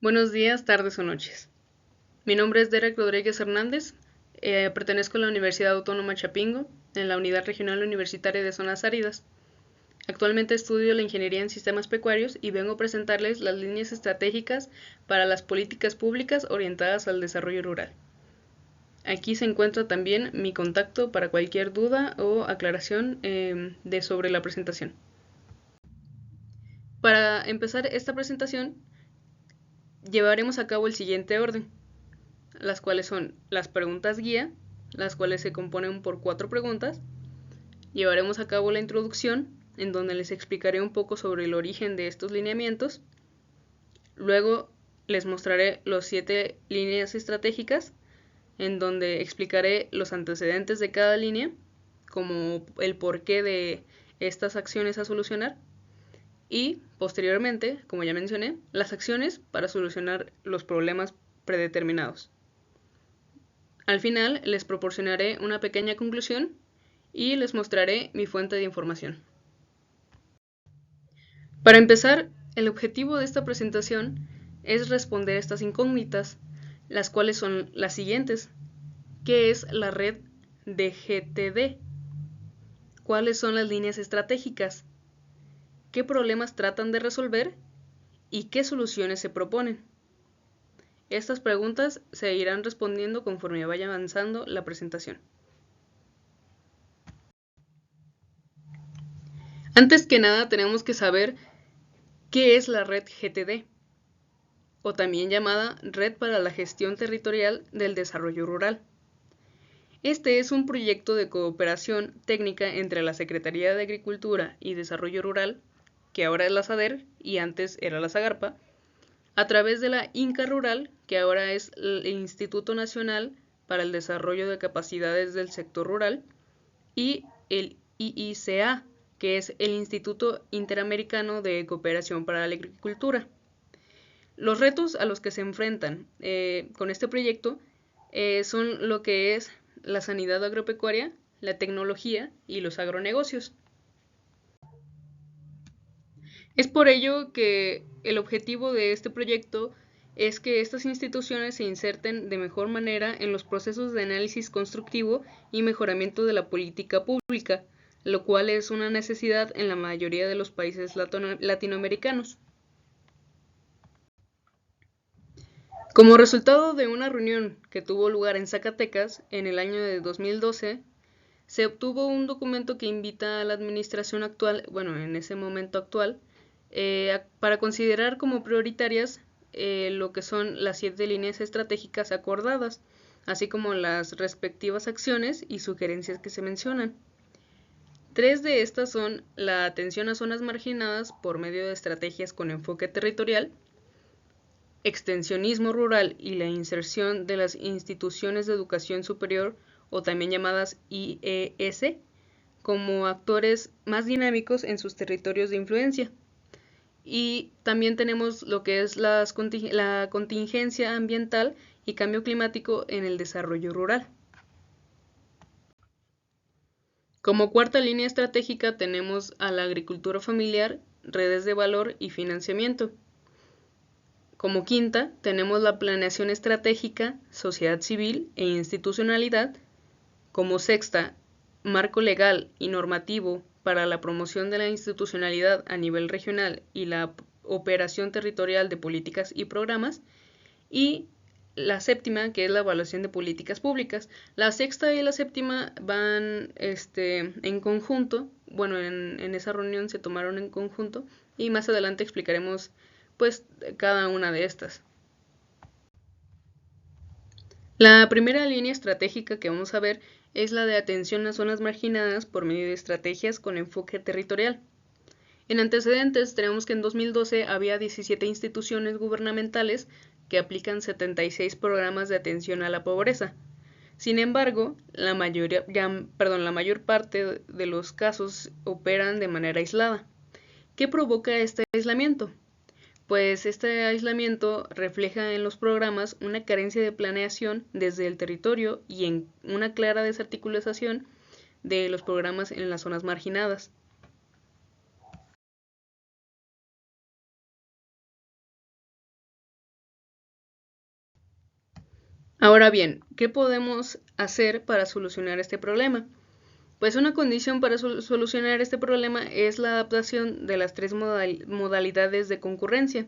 Buenos días, tardes o noches. Mi nombre es Derek Rodríguez Hernández, pertenezco a la Universidad Autónoma Chapingo, en la Unidad Regional Universitaria de Zonas Áridas. Actualmente estudio la Ingeniería en Sistemas Pecuarios y vengo a presentarles las líneas estratégicas para las políticas públicas orientadas al desarrollo rural. Aquí se encuentra también mi contacto para cualquier duda o aclaración sobre la presentación. Para empezar esta presentación, llevaremos a cabo el siguiente orden, las cuales son las preguntas guía, las cuales se componen por 4 preguntas. Llevaremos a cabo la introducción, en donde les explicaré un poco sobre el origen de estos lineamientos. Luego les mostraré los 7 líneas estratégicas, en donde explicaré los antecedentes de cada línea, como el porqué de estas acciones a solucionar. Y posteriormente, como ya mencioné, las acciones para solucionar los problemas predeterminados. Al final les proporcionaré una pequeña conclusión y les mostraré mi fuente de información. Para empezar, el objetivo de esta presentación es responder estas incógnitas, las cuales son las siguientes. ¿Qué es la red de GTD? ¿Cuáles son las líneas estratégicas? ¿Qué problemas tratan de resolver? ¿Y qué soluciones se proponen? Estas preguntas se irán respondiendo conforme vaya avanzando la presentación. Antes que nada tenemos que saber qué es la red GTD, o también llamada Red para la Gestión Territorial del Desarrollo Rural. Este es un proyecto de cooperación técnica entre la Secretaría de Agricultura y Desarrollo Rural, que ahora es la SADER y antes era la SAGARPA, a través de la INCA Rural, que ahora es el Instituto Nacional para el Desarrollo de Capacidades del Sector Rural, y el IICA, que es el Instituto Interamericano de Cooperación para la Agricultura. Los retos a los que se enfrentan con este proyecto son lo que es la sanidad agropecuaria, la tecnología y los agronegocios. Es por ello que el objetivo de este proyecto es que estas instituciones se inserten de mejor manera en los procesos de análisis constructivo y mejoramiento de la política pública, lo cual es una necesidad en la mayoría de los países latinoamericanos. Como resultado de una reunión que tuvo lugar en Zacatecas en el año de 2012, se obtuvo un documento que invita a la administración actual, bueno, en ese momento actual, para considerar como prioritarias lo que son las 7 líneas estratégicas acordadas, así como las respectivas acciones y sugerencias que se mencionan. 3 de estas son la atención a zonas marginadas por medio de estrategias con enfoque territorial, extensionismo rural y la inserción de las instituciones de educación superior, o también llamadas IES, como actores más dinámicos en sus territorios de influencia. Y también tenemos lo que es la contingencia ambiental y cambio climático en el desarrollo rural. Como cuarta línea estratégica tenemos a la agricultura familiar, redes de valor y financiamiento. Como quinta, tenemos la planeación estratégica, sociedad civil e institucionalidad. Como sexta, marco legal y normativo para la promoción de la institucionalidad a nivel regional y la operación territorial de políticas y programas. Y la séptima, que es la evaluación de políticas públicas. La sexta y la séptima van en conjunto. Bueno, en esa reunión se tomaron en conjunto y más adelante explicaremos pues cada una de estas. La primera línea estratégica que vamos a ver es la de atención a zonas marginadas por medio de estrategias con enfoque territorial. En antecedentes tenemos que en 2012 había 17 instituciones gubernamentales que aplican 76 programas de atención a la pobreza. Sin embargo, la mayor parte de los casos operan de manera aislada. ¿Qué provoca este aislamiento? Pues este aislamiento refleja en los programas una carencia de planeación desde el territorio y en una clara desarticulación de los programas en las zonas marginadas. Ahora bien, ¿qué podemos hacer para solucionar este problema? Pues una condición para solucionar este problema es la adaptación de las tres modalidades de concurrencia.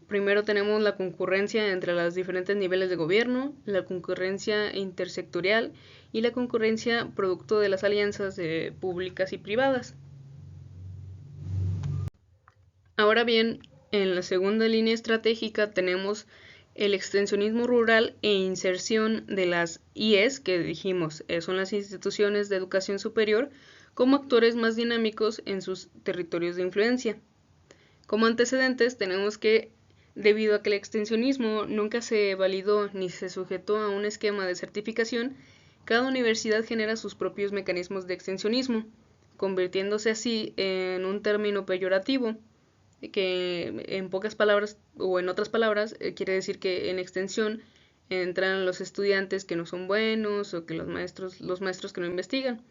Primero tenemos la concurrencia entre los diferentes niveles de gobierno, la concurrencia intersectorial y la concurrencia producto de las alianzas públicas y privadas. Ahora bien, en la segunda línea estratégica tenemos el extensionismo rural e inserción de las IES, que dijimos, son las instituciones de educación superior, como actores más dinámicos en sus territorios de influencia. Como antecedentes tenemos que, debido a que el extensionismo nunca se validó ni se sujetó a un esquema de certificación, cada universidad genera sus propios mecanismos de extensionismo, convirtiéndose así en un término peyorativo, que en pocas palabras o en otras palabras quiere decir que en extensión entran los estudiantes que no son buenos o que los maestros que no investigan,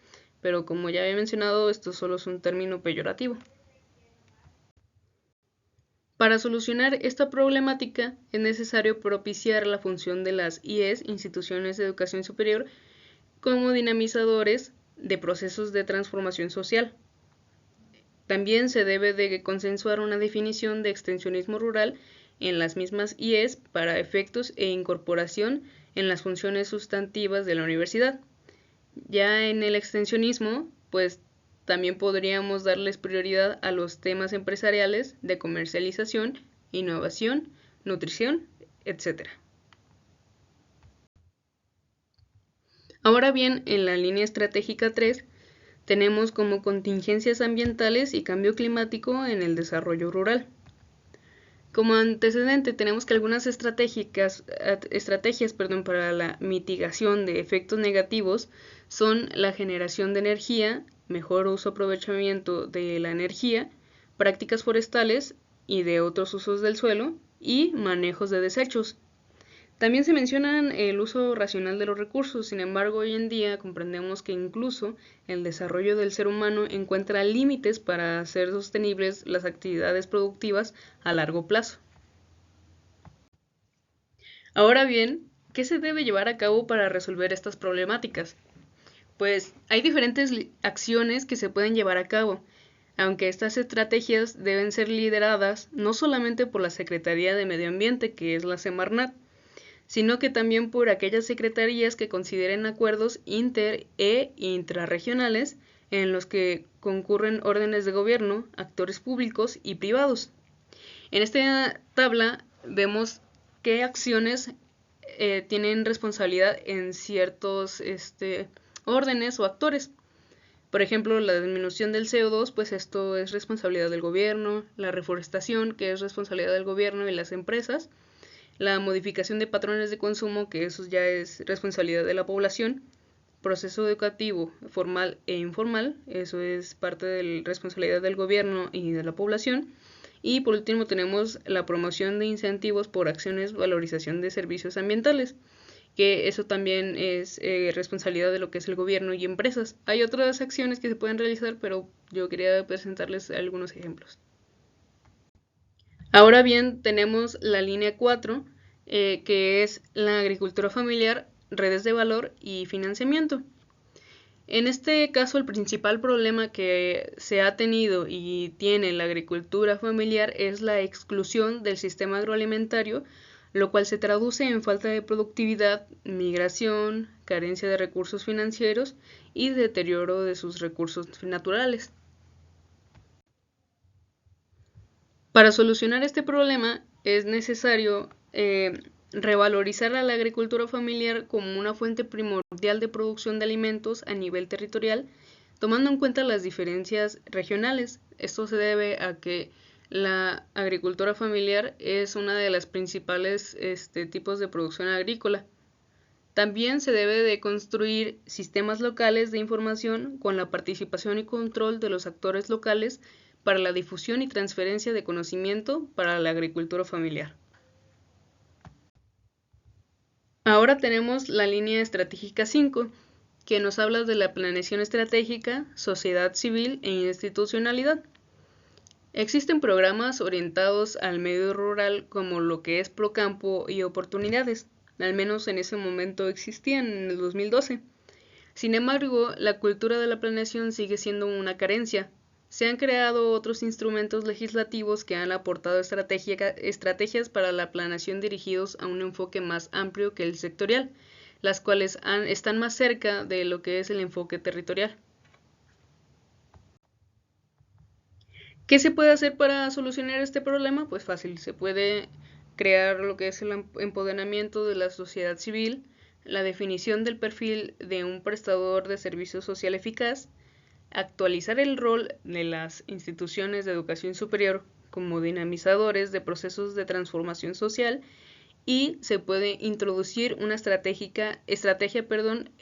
pero como ya había mencionado, esto solo es un término peyorativo. Para solucionar esta problemática es necesario propiciar la función de las IES, instituciones de educación superior, como dinamizadores de procesos de transformación social. También se debe de consensuar una definición de extensionismo rural en las mismas IES para efectos e incorporación en las funciones sustantivas de la universidad. Ya en el extensionismo, pues también podríamos darles prioridad a los temas empresariales de comercialización, innovación, nutrición, etc. Ahora bien, en la línea estratégica 3, tenemos como contingencias ambientales y cambio climático en el desarrollo rural. Como antecedente tenemos que algunas estrategias para la mitigación de efectos negativos son la generación de energía, mejor uso aprovechamiento de la energía, prácticas forestales y de otros usos del suelo y manejos de desechos. También se mencionan el uso racional de los recursos, sin embargo, hoy en día comprendemos que incluso el desarrollo del ser humano encuentra límites para hacer sostenibles las actividades productivas a largo plazo. Ahora bien, ¿qué se debe llevar a cabo para resolver estas problemáticas? Pues hay diferentes acciones que se pueden llevar a cabo, aunque estas estrategias deben ser lideradas no solamente por la Secretaría de Medio Ambiente, que es la Semarnat, sino que también por aquellas secretarías que consideren acuerdos inter- e intrarregionales en los que concurren órdenes de gobierno, actores públicos y privados. En esta tabla vemos qué acciones tienen responsabilidad en ciertos órdenes o actores. Por ejemplo, la disminución del CO2, pues esto es responsabilidad del gobierno, la reforestación, que es responsabilidad del gobierno y las empresas, la modificación de patrones de consumo, que eso ya es responsabilidad de la población, proceso educativo formal e informal, eso es parte de la responsabilidad del gobierno y de la población, y por último tenemos la promoción de incentivos por acciones, valorización de servicios ambientales, que eso también es responsabilidad de lo que es el gobierno y empresas. Hay otras acciones que se pueden realizar, pero yo quería presentarles algunos ejemplos. Ahora bien, tenemos la línea 4, que es la agricultura familiar, redes de valor y financiamiento. En este caso, el principal problema que se ha tenido y tiene la agricultura familiar es la exclusión del sistema agroalimentario, lo cual se traduce en falta de productividad, migración, carencia de recursos financieros y deterioro de sus recursos naturales. Para solucionar este problema es necesario revalorizar a la agricultura familiar como una fuente primordial de producción de alimentos a nivel territorial, tomando en cuenta las diferencias regionales. Esto se debe a que la agricultura familiar es una de las principales tipos de producción agrícola. También se debe de construir sistemas locales de información con la participación y control de los actores locales para la difusión y transferencia de conocimiento para la agricultura familiar. Ahora tenemos la línea estratégica 5, que nos habla de la planeación estratégica, sociedad civil e institucionalidad. Existen programas orientados al medio rural como lo que es Procampo y Oportunidades. al menos en ese momento existían en el 2012. Sin embargo, la cultura de la planeación sigue siendo una carencia. Se han creado otros instrumentos legislativos que han aportado estrategias para la planeación dirigidos a un enfoque más amplio que el sectorial, las cuales están más cerca de lo que es el enfoque territorial. ¿Qué se puede hacer para solucionar este problema? Pues fácil, se puede crear lo que es el empoderamiento de la sociedad civil, la definición del perfil de un prestador de servicio social eficaz, actualizar el rol de las instituciones de educación superior como dinamizadores de procesos de transformación social y se puede introducir una estrategia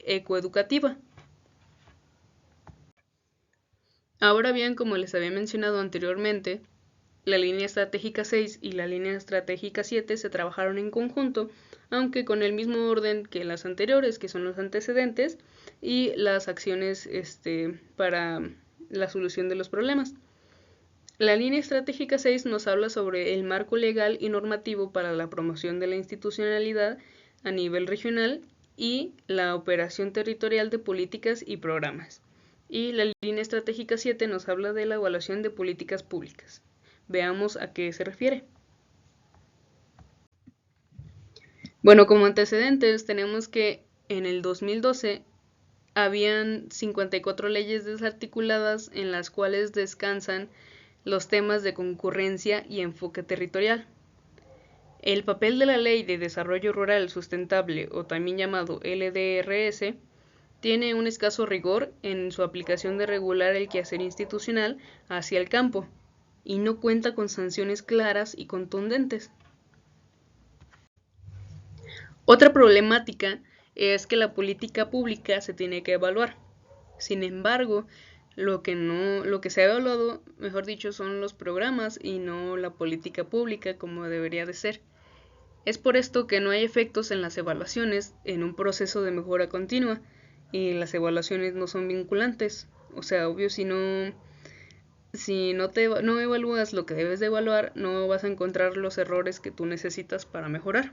ecoeducativa. Ahora bien, como les había mencionado anteriormente, la línea estratégica 6 y la línea estratégica 7 se trabajaron en conjunto, aunque con el mismo orden que las anteriores, que son los antecedentes y las acciones para la solución de los problemas. La línea estratégica 6 nos habla sobre el marco legal y normativo para la promoción de la institucionalidad a nivel regional y la operación territorial de políticas y programas. Y la línea estratégica 7 nos habla de la evaluación de políticas públicas. Veamos a qué se refiere. Bueno, como antecedentes tenemos que en el 2012 habían 54 leyes desarticuladas en las cuales descansan los temas de concurrencia y enfoque territorial. El papel de la Ley de Desarrollo Rural Sustentable, o también llamado LDRS, tiene un escaso rigor en su aplicación de regular el quehacer institucional hacia el campo y no cuenta con sanciones claras y contundentes. Otra problemática es que la política pública se tiene que evaluar. Sin embargo, lo que se ha evaluado, mejor dicho, son los programas y no la política pública como debería de ser. Es por esto que no hay efectos en las evaluaciones en un proceso de mejora continua y las evaluaciones no son vinculantes. O sea, obvio, si no evalúas lo que debes de evaluar, no vas a encontrar los errores que tú necesitas para mejorar.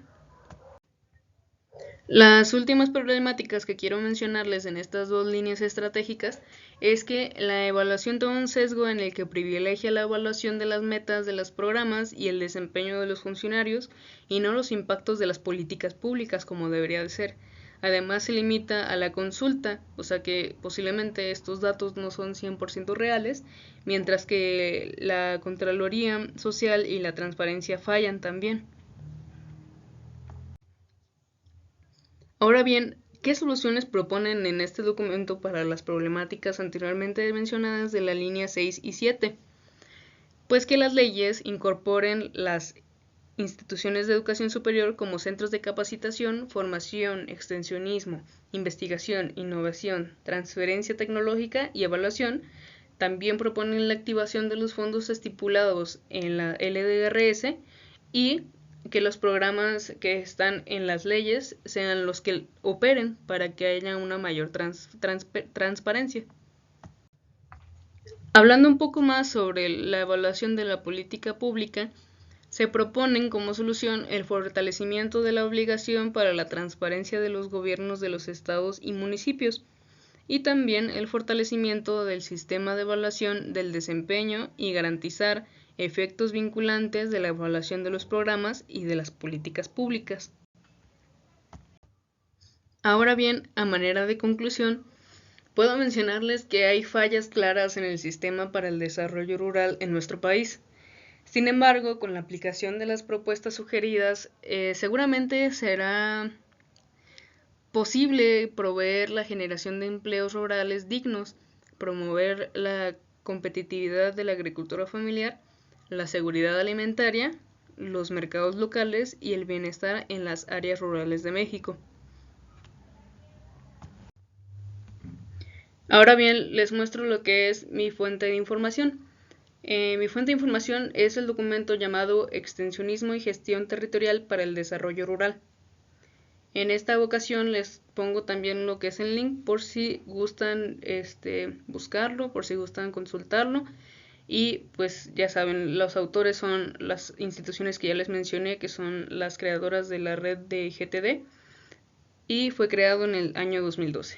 Las últimas problemáticas que quiero mencionarles en estas dos líneas estratégicas es que la evaluación toma un sesgo en el que privilegia la evaluación de las metas de los programas y el desempeño de los funcionarios y no los impactos de las políticas públicas como debería de ser. Además se limita a la consulta, o sea que posiblemente estos datos no son 100% reales, mientras que la Contraloría Social y la transparencia fallan también. Ahora bien, ¿qué soluciones proponen en este documento para las problemáticas anteriormente mencionadas de la línea 6 y 7? Pues que las leyes incorporen las instituciones de educación superior como centros de capacitación, formación, extensionismo, investigación, innovación, transferencia tecnológica y evaluación. También proponen la activación de los fondos estipulados en la LDRS y que los programas que están en las leyes sean los que operen para que haya una mayor transparencia. Hablando un poco más sobre la evaluación de la política pública, se proponen como solución el fortalecimiento de la obligación para la transparencia de los gobiernos de los estados y municipios, y también el fortalecimiento del sistema de evaluación del desempeño y garantizar efectos vinculantes de la evaluación de los programas y de las políticas públicas. Ahora bien, a manera de conclusión, puedo mencionarles que hay fallas claras en el sistema para el desarrollo rural en nuestro país. Sin embargo, con la aplicación de las propuestas sugeridas, seguramente será posible proveer la generación de empleos rurales dignos, promover la competitividad de la agricultura familiar, la seguridad alimentaria, los mercados locales y el bienestar en las áreas rurales de México. Ahora bien, les muestro lo que es mi fuente de información. Mi fuente de información es el documento llamado Extensionismo y Gestión Territorial para el Desarrollo Rural. En esta ocasión les pongo también lo que es el link por si gustan buscarlo, por si gustan consultarlo. Y pues ya saben, los autores son las instituciones que ya les mencioné, que son las creadoras de la red de GTD, y fue creado en el año 2012.